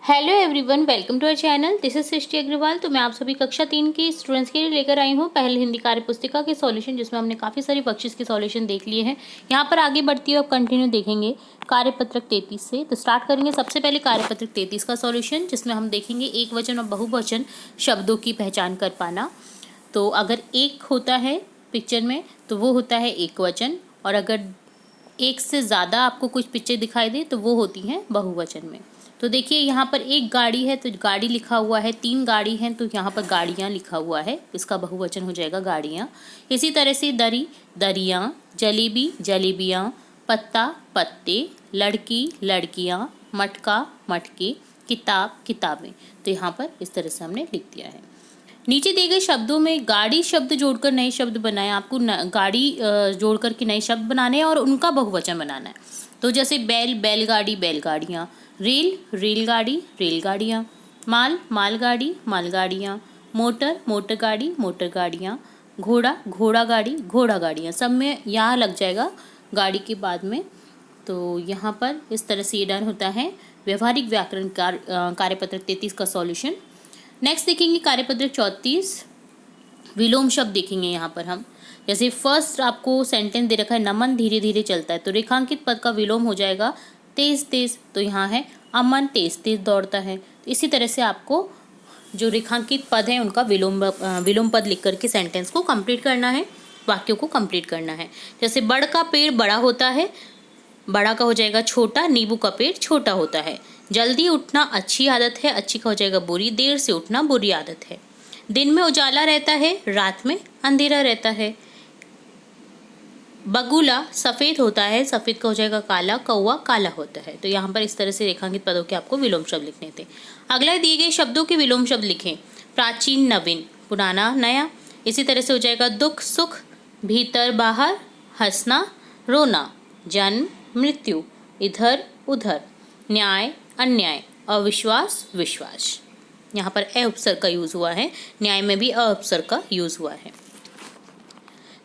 Hello everyone, welcome to our channel. This is Srishti Agarwal. तो मैं आप सभी कक्षा 3 की स्टूडेंट्स के लिए लेकर आई हूँ पहले हिंदी कार्य पुस्तिका के सॉल्यूशन, जिसमें हमने काफ़ी सारी बख्शिश के सॉल्यूशन देख लिए हैं। यहाँ पर आगे बढ़ती हुई अब कंटिन्यू देखेंगे कार्यपत्रक 33 से। तो स्टार्ट करेंगे सबसे पहले कार्यपत्रक 33 का सॉल्यूशन, जिसमें हम देखेंगे एक वचन और बहुवचन शब्दों की पहचान कर पाना। तो अगर एक होता है पिक्चर में तो वो होता है एक वचन, और अगर एक से ज़्यादा आपको कुछ पिक्चर दिखाई दे तो वो होती हैं बहुवचन में। तो देखिए यहाँ पर एक गाड़ी है तो गाड़ी लिखा हुआ है, 3 गाड़ी हैं तो यहाँ पर गाड़ियाँ लिखा हुआ है, इसका बहुवचन हो जाएगा गाड़ियाँ। इसी तरह से दरी दरियाँ, जलेबी जलेबियाँ, पत्ता पत्ते, लड़की लड़कियाँ, मटका मटके, किताब किताबें। तो यहाँ पर इस तरह से हमने लिख दिया है। नीचे दिए गए शब्दों में गाड़ी शब्द जोड़कर नए शब्द बनाए। आपको गाड़ी जोड़कर के नए शब्द बनाने हैं और उनका बहुवचन बनाना है। तो जैसे बैल बैलगाड़ी बैलगाड़ियाँ, रेल रेलगाड़ी रेलगाड़ियाँ, माल मालगाड़ी मालगाड़ियाँ, मोटर मोटरगाड़ी मोटरगाड़ियाँ, घोड़ा घोड़ा गाड़ी घोड़ा गाड़ियाँ। सब में यहाँ लग जाएगा गाड़ी के बाद में। तो यहाँ पर इस तरह से ये डन होता है व्यवहारिक व्याकरण कार्यपत्रक 33 का सॉल्यूशन। नेक्स्ट देखेंगे कार्यपत्रक 34, विलोम शब्द देखेंगे यहाँ पर हम। जैसे फर्स्ट आपको सेंटेंस दे रखा है, नमन धीरे धीरे चलता है, तो रेखांकित पद का विलोम हो जाएगा तेज तेज। तो यहाँ है अमन तेज तेज दौड़ता है। तो इसी तरह से आपको जो रेखांकित पद है उनका विलोम पद लिख करके सेंटेंस को कंप्लीट करना है, वाक्यों को कंप्लीट करना है। जैसे बड़ का पेड़ बड़ा होता है, बड़ा का हो जाएगा छोटा, नींबू का पेड़ छोटा होता है। जल्दी उठना अच्छी आदत है, अच्छी का हो जाएगा बुरी, देर से उठना बुरी आदत है। दिन में उजाला रहता है, रात में अंधेरा रहता है। बगुला सफ़ेद होता है, सफ़ेद का हो जाएगा काला, कौवा काला होता है। तो यहाँ पर इस तरह से रेखांकित पदों के आपको विलोम शब्द लिखने थे। अगला दिए गए शब्दों के विलोम शब्द लिखें। प्राचीन नवीन, पुराना नया। इसी तरह से हो जाएगा दुख सुख, भीतर बाहर, हंसना रोना, जन्म मृत्यु, इधर उधर, न्याय अन्याय, अविश्वास विश्वास। यहाँ पर अ उपसर्ग का यूज हुआ है, न्याय में भी अ उपसर्ग का यूज हुआ है।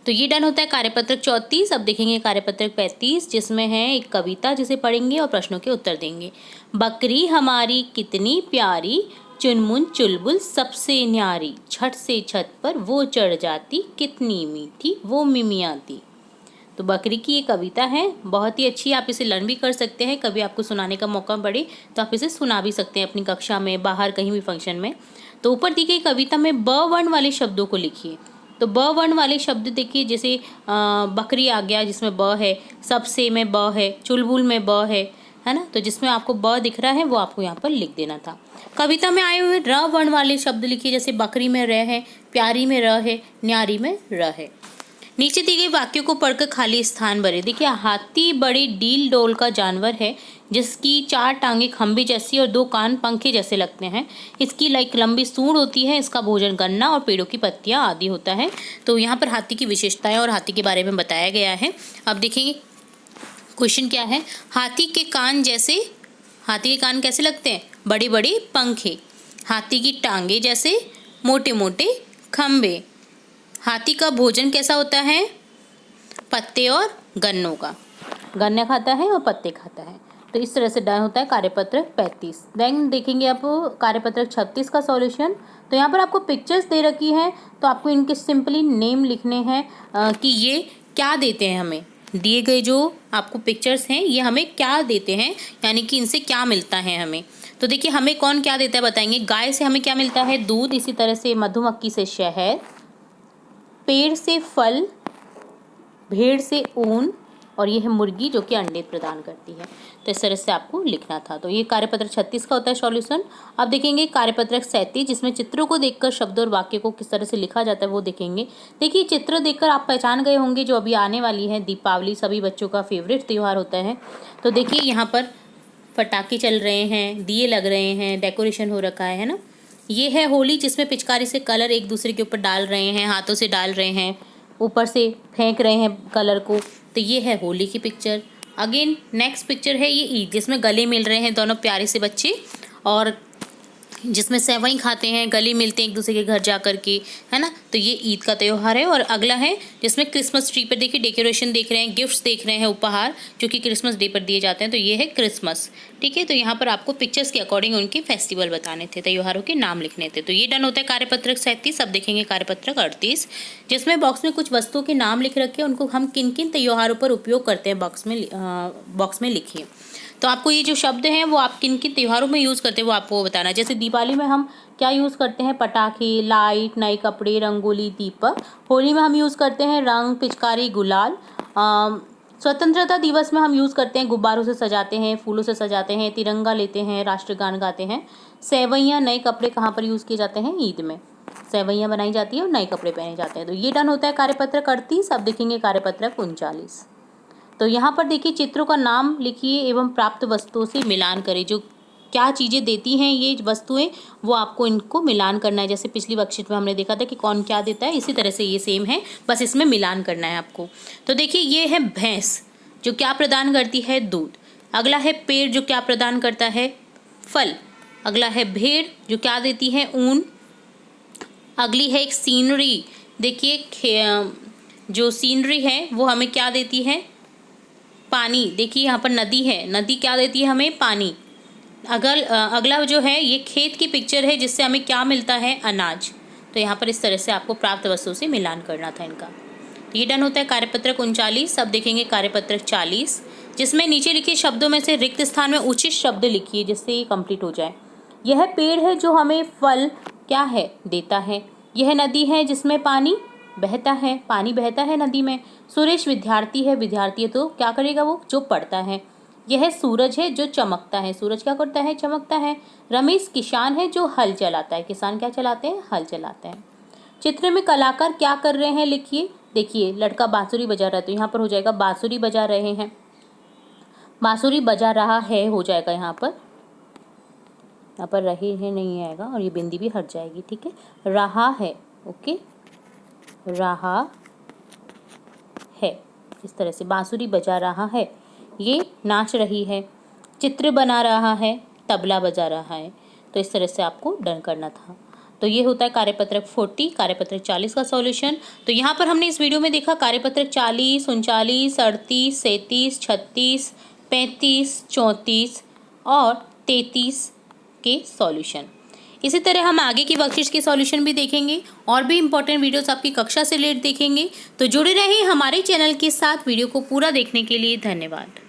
तो ये डन होता है कार्यपत्रक 34। अब देखेंगे कार्यपत्रक 35, जिसमें है एक कविता जिसे पढ़ेंगे और प्रश्नों के उत्तर देंगे। बकरी हमारी कितनी प्यारी, चुनमुन चुलबुल सबसे न्यारी, छत से छत पर वो चढ़ जाती, कितनी मीठी वो मिमियाती। तो बकरी की ये कविता है, बहुत ही अच्छी। आप इसे लर्न भी कर सकते हैं, कभी आपको सुनाने का मौका पड़े तो आप इसे सुना भी सकते हैं अपनी कक्षा में, बाहर कहीं भी फंक्शन में। तो ऊपर दी गई कविता में ब वर्ण वाले शब्दों को लिखिए। तो ब वर्ण वाले शब्द देखिए, जैसे बकरी आ गया जिसमें ब है, सबसे में ब है, चुलबुल में ब है ना। तो जिसमें आपको ब दिख रहा है वो आपको यहाँ पर लिख देना था। कविता में आए हुए र वर्ण वाले शब्द लिखिए, जैसे बकरी में र है, प्यारी में र है, न्यारी में र है। नीचे दी गई वाक्यों को पढ़कर खाली स्थान भरे। देखिए, हाथी बड़ी डील डोल का जानवर है, जिसकी 4 टांगे खंबे जैसी और 2 कान पंखे जैसे लगते हैं। इसकी लंबी सूंड होती है, इसका भोजन गन्ना और पेड़ों की पत्तियां आदि होता है। तो यहाँ पर हाथी की विशेषताएं और हाथी के बारे में बताया गया है। अब देखेंगे क्वेश्चन क्या है। हाथी के कान कैसे लगते हैं, बड़े बड़े पंखे। हाथी की टांगे जैसे, मोटे मोटे खंबे। हाथी का भोजन कैसा होता है, पत्ते और गन्नों का, गन्ने खाता है और पत्ते खाता है। तो इस तरह से डन होता है कार्यपत्रक 35। देन देखेंगे आप कार्यपत्रक 36 का सॉल्यूशन। तो यहाँ पर आपको पिक्चर्स दे रखी हैं, तो आपको इनके सिंपली नेम लिखने हैं कि ये क्या देते हैं हमें। दिए गए जो आपको पिक्चर्स हैं ये हमें क्या देते हैं, यानी कि इनसे क्या मिलता है हमें। तो देखिए, हमें कौन क्या देता है बताएंगे। गाय से हमें क्या मिलता है, दूध। इसी तरह से मधुमक्खी से शहद, पेड़ से फल, भेड़ से ऊन, और ये है मुर्गी जो कि अंडे प्रदान करती है। तो इस तरह से आपको लिखना था। तो ये कार्यपत्रक 36 का होता है सॉल्यूशन। अब देखेंगे कार्यपत्रक 37, जिसमें चित्रों को देखकर शब्द और वाक्य को किस तरह से लिखा जाता है वो देखेंगे। देखिए, चित्र देखकर आप पहचान गए होंगे जो अभी आने वाली है दीपावली, सभी बच्चों का फेवरेट त्यौहार होता है। तो देखिए, यहाँ पर पटाखे चल रहे हैं, दिए लग रहे हैं, डेकोरेशन हो रखा है ना। ये है होली, जिसमें पिचकारी से कलर एक दूसरे के ऊपर डाल रहे हैं, हाथों से डाल रहे हैं, ऊपर से फेंक रहे हैं कलर को। तो ये है होली की पिक्चर। अगेन नेक्स्ट पिक्चर है ये ईद, जिसमें गले मिल रहे हैं दोनों प्यारे से बच्चे, और जिसमें सेवई खाते हैं, गले मिलते हैं एक दूसरे के घर जा कर के, है ना। तो ये ईद का त्यौहार है। और अगला है जिसमें क्रिसमस ट्री पर देखिए डेकोरेशन देख रहे हैं, गिफ्ट्स देख रहे हैं, उपहार जो कि क्रिसमस डे पर दिए जाते हैं। तो ये है क्रिसमस, ठीक है। तो यहाँ पर आपको पिक्चर्स के अकॉर्डिंग उनके फेस्टिवल बताने थे, त्योहारों के नाम लिखने थे। तो ये डन होता है कार्यपत्रक 37। अब देखेंगे कार्यपत्रक 38, जिसमें बॉक्स में कुछ वस्तुओं के नाम लिख रखे हैं, उनको हम किन किन त्योहारों पर उपयोग करते हैं बॉक्स में लिखिए। तो आपको ये जो शब्द हैं वो आप किन किन त्योहारों में यूज़ करते हैं वो आपको बताना है। जैसे दिवाली में हम क्या यूज़ करते हैं, पटाखे, लाइट, नए कपड़े, रंगोली, दीपक। होली में हम यूज़ करते हैं रंग, पिचकारी, गुलाल। स्वतंत्रता दिवस में हम यूज़ करते हैं गुब्बारों से सजाते हैं, फूलों से सजाते हैं, तिरंगा लेते हैं, राष्ट्रगान गाते हैं। सेवैयाँ, नए कपड़े कहाँ पर यूज़ किए जाते हैं, ईद में सेवैयाँ बनाई जाती है और नए कपड़े पहने जाते हैं। तो ये डन होता है कार्यपत्रक 38। अब देखेंगे कार्यपत्रक 39। तो यहाँ पर देखिए चित्रों का नाम लिखिए एवं प्राप्त वस्तुओं से मिलान करें। जो क्या चीज़ें देती हैं ये वस्तुएं, वो आपको इनको मिलान करना है। जैसे पिछली वर्कशीट में हमने देखा था कि कौन क्या देता है, इसी तरह से ये सेम है, बस इसमें मिलान करना है आपको। तो देखिए ये है भैंस, जो क्या प्रदान करती है, दूध। अगला है पेड़, जो क्या प्रदान करता है, फल। अगला है भेड़, जो क्या देती है, ऊन। अगली है एक सीनरी। देखिए जो सीनरी है वो हमें क्या देती है, पानी। देखिए यहाँ पर नदी है, नदी क्या देती है हमें, पानी। अगला जो है ये खेत की पिक्चर है, जिससे हमें क्या मिलता है, अनाज। तो यहाँ पर इस तरह से आपको प्राप्त वस्तुओं से मिलान करना था इनका। तो ये डन होता है कार्यपत्रक 39। अब देखेंगे कार्यपत्रक 40, जिसमें नीचे लिखे शब्दों में से रिक्त स्थान में उचित शब्द लिखिए जिससे ये कंप्लीट हो जाए। यह पेड़ है जो हमें फल क्या है, देता है। यह नदी है जिसमें पानी बहता है, पानी बहता है नदी में। सुरेश विद्यार्थी है, विद्यार्थी है तो क्या करेगा वो, जो पढ़ता है। यह सूरज है जो चमकता है, सूरज क्या करता है, चमकता है। रमेश किसान है जो हल चलाता है, किसान क्या चलाते हैं, हल चलाते हैं। चित्र में कलाकार क्या कर रहे हैं लिखिए। देखिए लड़का बांसुरी बजा रहा है, तो यहाँ पर हो जाएगा बांसुरी बजा रहे हैं, बांसुरी बजा रहा है हो जाएगा यहाँ पर रहे हैं नहीं आएगा, और ये बिंदी भी हट जाएगी, ठीक है। रहा है, ओके, रहा है, इस तरह से बांसुरी बजा रहा है, ये नाच रही है। चित्र बना रहा है, तबला बजा रहा है। तो इस तरह से आपको डन करना था। तो ये होता है कार्यपत्रक 40, कार्यपत्रक 40 का सॉल्यूशन। तो यहाँ पर हमने इस वीडियो में देखा कार्यपत्रक 40, 39, 38, 37, 36, 35, 34 और 33 के सॉल्यूशन। इसी तरह हम आगे की वर्कशीट्स के सॉल्यूशन भी देखेंगे और भी इंपॉर्टेंट वीडियोस आपकी कक्षा से रिलेटेड देखेंगे। तो जुड़े रहें हमारे चैनल के साथ। वीडियो को पूरा देखने के लिए धन्यवाद।